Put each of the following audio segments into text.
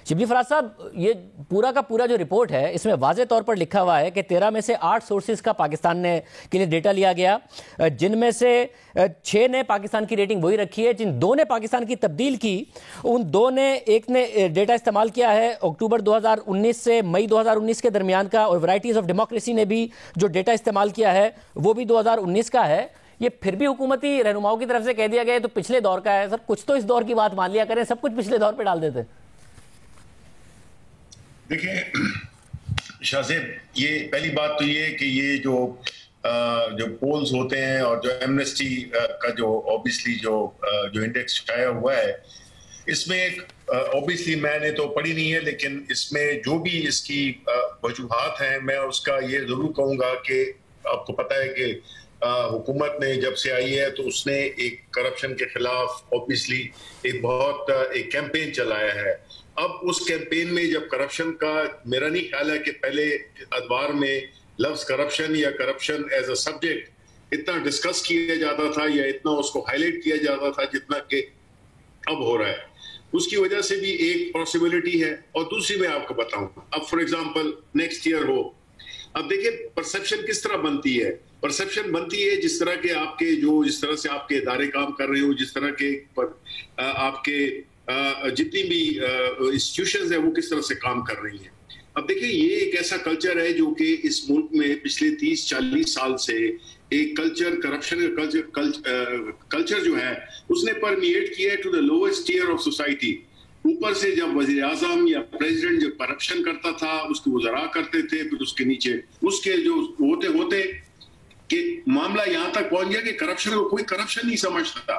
شبلی فراز صاح، یہ پورا کا پورا جو رپورٹ ہے اس میں واضح طور پر لکھا ہوا ہے کہ 13 میں سے 8 سورسز کا پاکستان نے کے لیے ڈیٹا لیا گیا، جن میں سے 6 نے پاکستان کی ریٹنگ وہی رکھی ہے، جن 2 نے پاکستان کی تبدیل کی ان 2 نے، ایک نے ڈیٹا استعمال کیا ہے اکتوبر 2019 سے مئی 2019 کے درمیان کا، اور ورائٹیز آف ڈیموکریسی نے بھی جو ڈیٹا استعمال کیا ہے وہ بھی 2019 کا ہے۔ یہ پھر بھی حکومتی رہنماؤں کی طرف سے کہہ دیا گیا ہے تو پچھلے دور کا ہے۔ سر کچھ تو اس دور کی بات مان لیا کریں، سب کچھ پچھلے دور پہ ڈال دیتے۔ دیکھیں شاہ صاحب، یہ پہلی بات تو یہ کہ یہ جو پولز ہوتے ہیں اور جو ایمنسٹی کا جو اوبیسلی جو انڈیکس شائع ہوا ہے، اس میں ایک اوبیسلی میں نے تو پڑھی نہیں ہے، لیکن اس میں جو بھی اس کی وجوہات ہیں، میں اس کا یہ ضرور کہوں گا کہ آپ کو پتہ ہے کہ حکومت نے جب سے آئی ہے تو اس نے ایک کرپشن کے خلاف اوبیسلی ایک بہت ایک کیمپین چلایا ہے۔ اب اس کیمپین میں جب کرپشن کا، میرا نہیں خیال ہے کہ پہلے ادوار میں لفظ کرپشن یا کرپشن ایز اے سبجیکٹ اتنا ڈسکس کیا جاتا تھا یا اتنا اس کو ہائی لائٹ کیا جاتا تھا جتنا کہ اب ہو رہا ہے۔ اس کی وجہ سے بھی ایک پاسبلٹی ہے، اور دوسری میں آپ کو بتاؤں، اب فار ایگزامپل نیکسٹ ایئر ہو، اب دیکھیں پرسیپشن کس طرح بنتی ہے۔ پرسیپشن بنتی ہے جس طرح کے آپ کے جس طرح سے آپ کے ادارے کام کر رہے ہو، جس طرح کے آپ کے جتنی بھی انسٹیٹیوشنز ہیں وہ کس طرح سے کام کر رہی ہیں۔ اب دیکھیں یہ ایک ایسا کلچر ہے جو کہ اس ملک میں پچھلے 30-40 سال سے ایک کلچر، کرپشن کا کلچر جو ہے اس نے پرمیٹ کیا ہے to the lowest tier of society. اوپر سے جب وزیر اعظم یا پریزیڈنٹ جب کرپشن کرتا تھا اس کے وزراء کرتے تھے، پھر اس کے نیچے اس کے جو ہوتے کہ معاملہ یہاں تک پہنچ گیا کہ کرپشن کو کوئی کرپشن نہیں سمجھتا،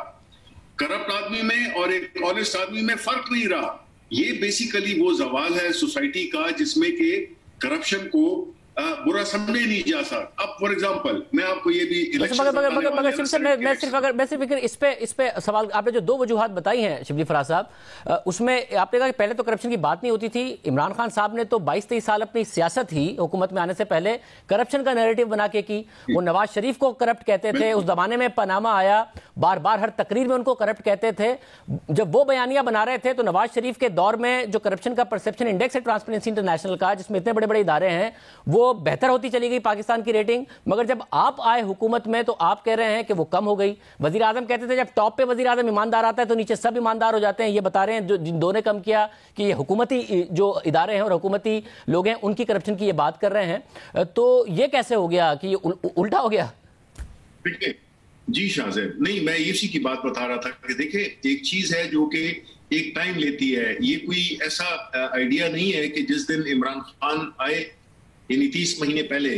کرپٹ آدمی میں اور ایک آنیسٹ آدمی میں فرق نہیں رہا۔ یہ بیسیکلی وہ زوال ہے سوسائٹی کا جس میں کہ کرپشن کو برا سمجھے نہیں جا سکتا۔ اب فار ایگزامپل میں آپ کو یہ بھی میں صرف اس پہ سوال، آپ نے جو 2 وجوہات بتائی ہیں شبلی فراز صاحب، اس میں آپ نے کہا کہ پہلے تو کرپشن کی بات نہیں ہوتی تھی، عمران خان صاحب نے تو 22-23 سال اپنی سیاست ہی حکومت میں آنے سے پہلے کرپشن کا نیریٹو بنا کے کی۔ وہ نواز شریف کو کرپٹ کہتے تھے، اس زمانے میں پاناما آیا، بار بار ہر تقریر میں ان کو کرپٹ کہتے تھے۔ جب وہ بیانیہ بنا رہے تھے تو نواز شریف کے دور میں جو کرپشن کا پرسپشن انڈیکس ہے ٹرانسپیرنسی انٹرنیشنل کا، جس میں اتنے بڑے بڑے ادارے ہیں، وہ بہتر ہوتی چلی گئی پاکستان کی ریٹنگ۔ مگر جب آپ آئے حکومت میں تو آپ کہہ رہے ہیں کہ وہ کم ہو گئی۔ وزیر اعظم کہتے تھے جب ٹاپ پہ وزیر اعظم ایماندار آتا ہے تو نیچے سب ایماندار ہو جاتے ہیں۔ یہ بتا رہے ہیں جن 2 نے کم کیا کہ یہ حکومتی جو ادارے ہیں اور حکومتی لوگ ہیں ان کی کرپشن کی یہ بات کر رہے ہیں، تو یہ کیسے ہو گیا کہ یہ الٹا ہو گیا؟ جی شاہ صاحب، نہیں میں اسی کی بات بتا رہا تھا کہ دیکھیں ایک چیز ہے جو کہ ایک ٹائم لیتی ہے۔ یہ کوئی ایسا آئیڈیا نہیں ہے کہ جس دن عمران خان آئے یعنی 30 مہینے پہلے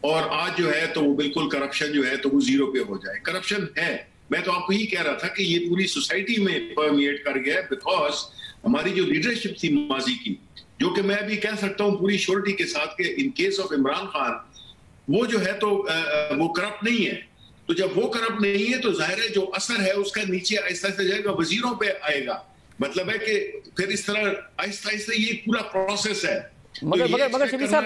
اور آج جو ہے تو وہ بالکل کرپشن جو ہے تو وہ 0 پہ ہو جائے۔ کرپشن ہے، میں تو آپ کو ہی کہہ رہا تھا کہ یہ پوری سوسائٹی میں پرمیٹ کر گیا ہے، بیکاز ہماری جو لیڈرشپ تھی ماضی کی، جو کہ میں بھی کہہ سکتا ہوں پوری شیورٹی کے ساتھ کہ in case of Imran Khan وہ جو ہے تو وہ کرپٹ نہیں ہے۔ تو جب وہ کرپٹ نہیں ہے تو ظاہر ہے جو اثر ہے اس کا نیچے آہستہ آہستہ جائے گا، وزیروں پہ آئے گا۔ مطلب ہے کہ پھر اس طرح آہستہ آہستہ یہ پورا پروسیس ہے۔ مگر شبلی صاحب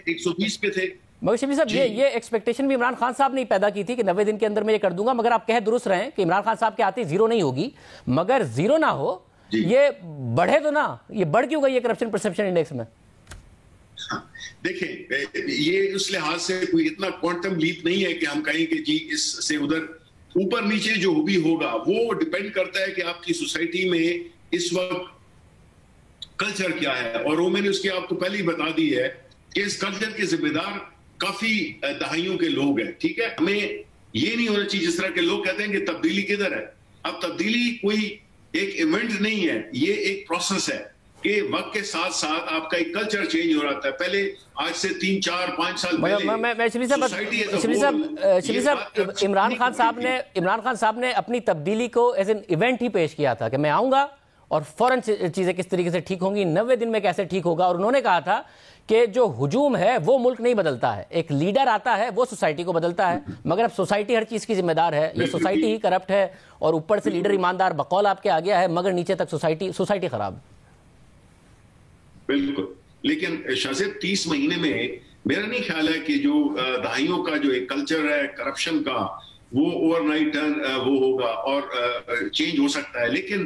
120 پہ تھے، مگر شبلی صاحب یہ ایکسپیکٹیشن بھی عمران خان صاحب نے پیدا کی تھی کہ 90 دن کے اندر میں یہ کر دوں گا، مگر آپ کہہ درست رہے ہیں کہ عمران خان صاحب کے آتے 0 نہیں ہوگی، مگر 0 نہ ہو یہ بڑھے تو نہ، یہ بڑھ کیوں گئی یہ کرپشن پرسپشن انڈیکس میں؟ دیکھیں یہ اس لحاظ سے کوئی اتنا کوانٹم لیپ نہیں ہے کہ ہم کہیں کہ جی اس سے ادھر اوپر نیچے جو بھی ہوگا وہ ڈیپینڈ کرتا ہے کہ آپ کی سوسائٹی میں اس وقت کلچر کیا ہے، اور وہ میں نے اس کی آپ کو پہلے ہی بتا دی ہے کہ اس کلچر کے ذمہ دار کافی دہائیوں کے لوگ ہیں۔ ٹھیک ہے، ہمیں یہ نہیں ہونا چاہیے جس طرح کے لوگ کہتے ہیں کہ تبدیلی کدھر ہے۔ اب تبدیلی کوئی ایک ایونٹ نہیں ہے، یہ ایک پروسیس ہے کہ وقت کے ساتھ ساتھ آپ کا ایک کلچر چینج ہو رہا تھا۔ پہلے آج سے 3 4 5 سال پہلے شبلی صاحب عمران خان صاحب نے اپنی تبدیلی کو ایز این ایونٹ ہی پیش کیا تھا کہ میں آؤں گا اور فوراً چیزیں کس طریقے سے ٹھیک ہوں گی، 90 دن میں کیسے ٹھیک ہوگا، اور انہوں نے کہا تھا کہ جو ہجوم ہے وہ ملک نہیں بدلتا ہے، ایک لیڈر آتا ہے وہ سوسائٹی کو بدلتا ہے، مگر اب سوسائٹی ہر چیز کی ذمہ دار ہے۔ یہ سوسائٹی ہی کرپٹ ہے اور اوپر سے لیڈر ایماندار بقول آپ کے آ گیا ہے، مگر نیچے تک سوسائٹی خراب۔ بالکل، لیکن شاہ صاحب 30 مہینے میں میرا نہیں خیال ہے کہ جو دہائیوں کا جو ایک کلچر ہے کرپشن کا وہ اوور نائٹ وہ ہوگا اور چینج ہو سکتا ہے۔ لیکن